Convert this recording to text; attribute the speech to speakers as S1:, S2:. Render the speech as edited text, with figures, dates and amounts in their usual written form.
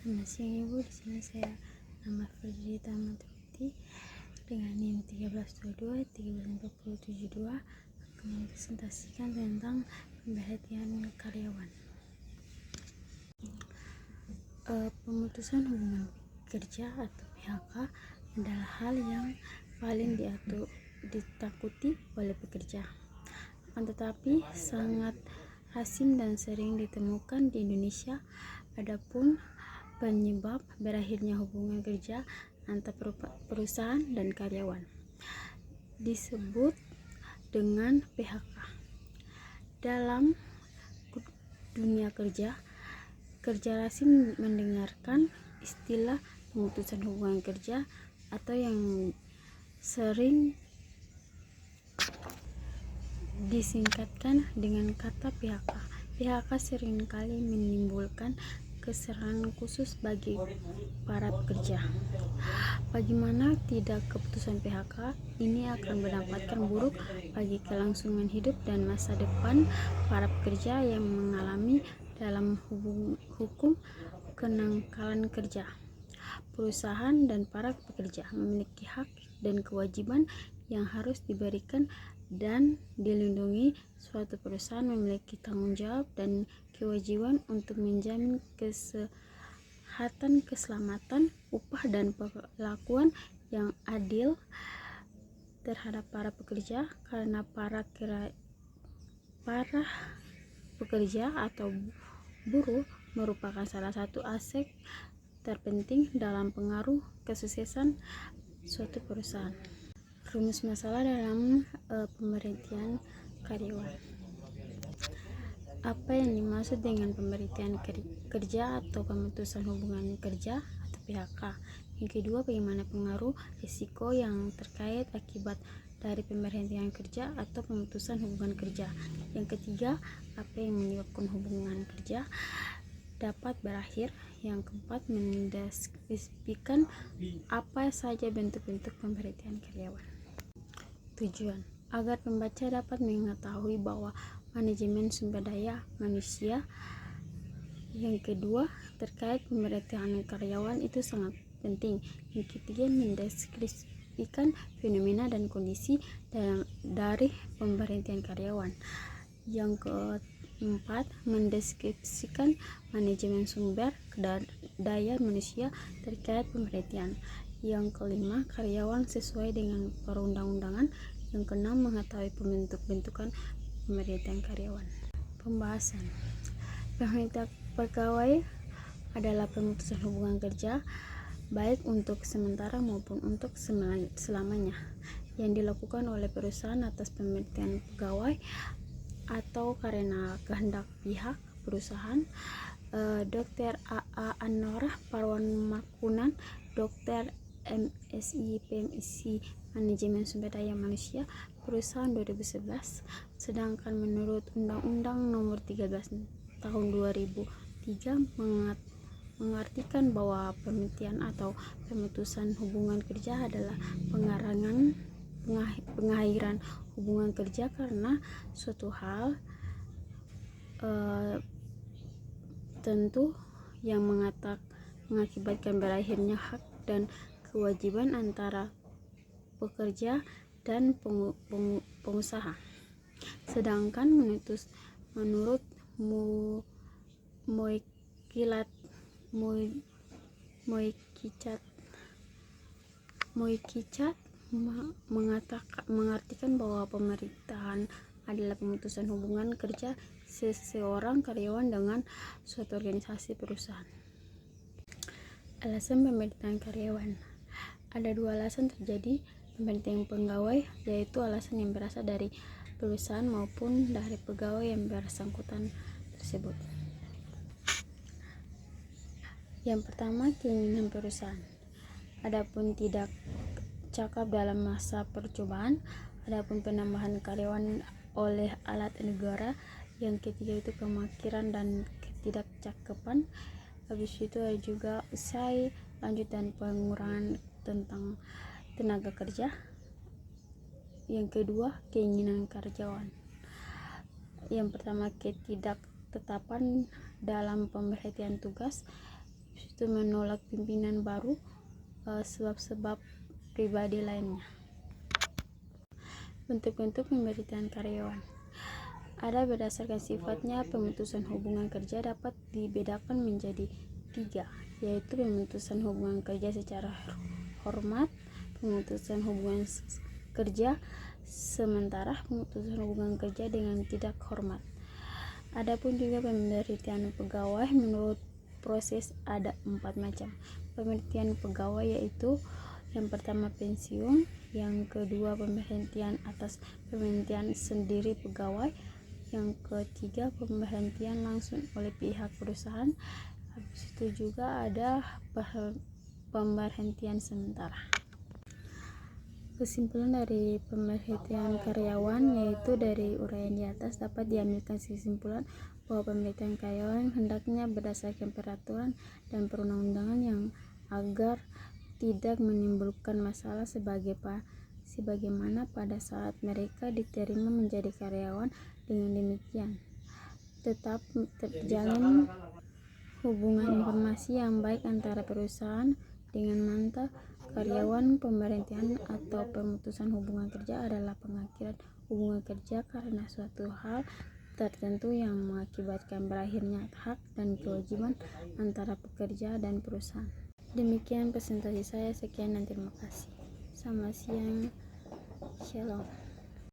S1: Selamat siang Ibu, di sini saya nama Ferdita Matruti dengan NIM 1322 13472 akan mempresentasikan tentang pemberhentian karyawan. Pemutusan hubungan kerja atau PHK adalah hal yang paling ditakuti oleh pekerja. Akan tetapi sangat asing dan sering ditemukan di Indonesia. Adapun penyebab berakhirnya hubungan kerja antara perusahaan dan karyawan disebut dengan PHK. Dalam dunia kerja lazim mendengarkan istilah pemutusan hubungan kerja atau yang sering disingkatkan dengan kata PHK. PHK seringkali menimbulkan keresahan khusus bagi para pekerja. Bagaimana tidak, keputusan PHK ini akan berdampak buruk bagi kelangsungan hidup dan masa depan para pekerja yang mengalami dalam hukum kenakalan kerja. Perusahaan dan para pekerja memiliki hak dan kewajiban yang harus diberikan dan dilindungi. Suatu perusahaan memiliki tanggung jawab dan kewajiban untuk menjamin kesehatan, keselamatan, upah, dan perlakuan yang adil terhadap para pekerja, karena para pekerja atau buruh merupakan salah satu aspek terpenting dalam pengaruh kesuksesan suatu perusahaan. Rumus masalah dalam pemberhentian karyawan. Apa yang dimaksud dengan pemberhentian kerja atau pemutusan hubungan kerja atau PHK? Yang kedua, bagaimana pengaruh risiko yang terkait akibat dari pemberhentian kerja atau pemutusan hubungan kerja? Yang ketiga, apa yang menyebabkan hubungan kerja dapat berakhir? Yang keempat, mendeskripsikan apa saja bentuk-bentuk pemberhentian karyawan. Tujuan agar pembaca dapat mengetahui bahwa manajemen sumber daya manusia yang kedua terkait pemberhentian karyawan itu sangat penting. Yang ketiga, mendeskripsikan fenomena dan kondisi dari pemberhentian karyawan. Yang keempat, mendeskripsikan manajemen sumber daya manusia terkait pemberhentian. Yang kelima, karyawan sesuai dengan perundang-undangan. Yang keenam, mengetahui bentuk-bentukan pemberhentian karyawan. Pembahasan. Pemberhentian pegawai adalah pemutusan hubungan kerja baik untuk sementara maupun untuk selamanya yang dilakukan oleh perusahaan atas pemberhentian pegawai atau karena kehendak pihak perusahaan. Dr. A.A. Anwar Parwanmakunan, Dr. MSI PMIC Manajemen Sumber Daya Manusia Perusahaan 2011. Sedangkan menurut Undang-Undang Nomor 13 Tahun 2003 mengartikan bahwa pemberhentian atau pemutusan hubungan kerja adalah pengakhiran hubungan kerja karena suatu hal tentu yang mengakibatkan berakhirnya hak dan kewajiban antara pekerja dan pengusaha. Sedangkan menurut Moikicat mengartikan bahwa pemerintahan adalah pemutusan hubungan kerja seseorang karyawan dengan suatu organisasi perusahaan. Alasan pemberhentian karyawan. Ada dua alasan terjadi pemberhentian pegawai, yaitu alasan yang berasal dari perusahaan maupun dari pegawai yang bersangkutan tersebut. Yang pertama, keinginan perusahaan. Adapun tidak cakap dalam masa percobaan. Adapun penambahan karyawan oleh alat negara. Yang ketiga itu kemakiran dan ketidakcakapan. Habis itu ada juga usai lanjut dan pengurangan tentang tenaga kerja. Yang kedua, keinginan karyawan. Yang pertama, ketidaktetapan dalam pemberhentian tugas. habis itu menolak pimpinan baru, sebab-sebab pribadi lainnya. Bentuk-bentuk pemberhentian karyawan ada berdasarkan sifatnya. Pemutusan hubungan kerja dapat dibedakan menjadi 3, yaitu pemutusan hubungan kerja secara hormat, pemutusan hubungan kerja sementara, pemutusan hubungan kerja dengan tidak hormat. Adapun juga pemberhentian pegawai menurut proses ada 4 macam. Pemberhentian pegawai yaitu yang pertama pensiun, yang kedua pemberhentian atas pemberhentian sendiri pegawai, yang ketiga pemberhentian langsung oleh pihak perusahaan. Habis itu juga ada pemberhentian sementara. Kesimpulan dari pemberhentian karyawan yaitu dari uraian di atas dapat diambilkan kesimpulan bahwa pemberhentian karyawan hendaknya berdasarkan peraturan dan perundang-undangan yang agar tidak menimbulkan masalah sebagaimana pada saat mereka diterima menjadi karyawan. Dengan demikian tetap terjalin hubungan informasi yang baik antara perusahaan dengan mantan karyawan. Pemberhentian atau pemutusan hubungan kerja adalah pengakhiran hubungan kerja karena suatu hal tertentu yang mengakibatkan berakhirnya hak dan kewajiban antara pekerja dan perusahaan. Demikian presentasi saya, sekian dan terima kasih. Selamat siang, shalom.